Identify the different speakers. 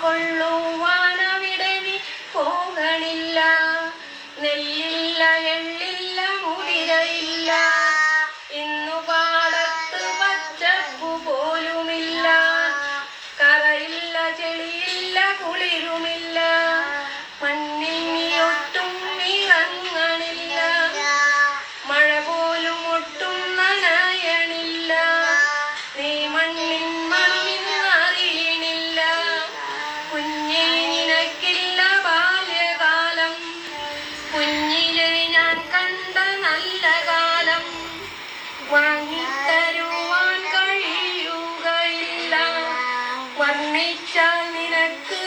Speaker 1: കൊള്ളുവാനവിടെ നീ പോകണില്ല. നെല്ലില്ല, എള്ളില്ല, മുതിരയില്ല, ഇന്നു പാടത്ത് പച്ചപ്പു പോലുമില്ല. കറയില്ല, ചെളിയില്ല, കുളിരുമില്ല, മണ്ണിൽ നീ ഒട്ടും ഇറങ്ങണില്ല. മഴ പോലും ഒട്ടും നനയണില്ല. നീ മണ്ണിൻ മണമിന്നറിയണില്ല. കുഞ്ഞേ, നിനക്കില്ല ബാല്യകാലം, കുഞ്ഞിലെ ഞാൻ കണ്ട നല്ല കാലം വാങ്ങിത്തരുവാൻ കഴിയുകയില്ല. വർണ്ണിച്ചാൽ നിനക്ക്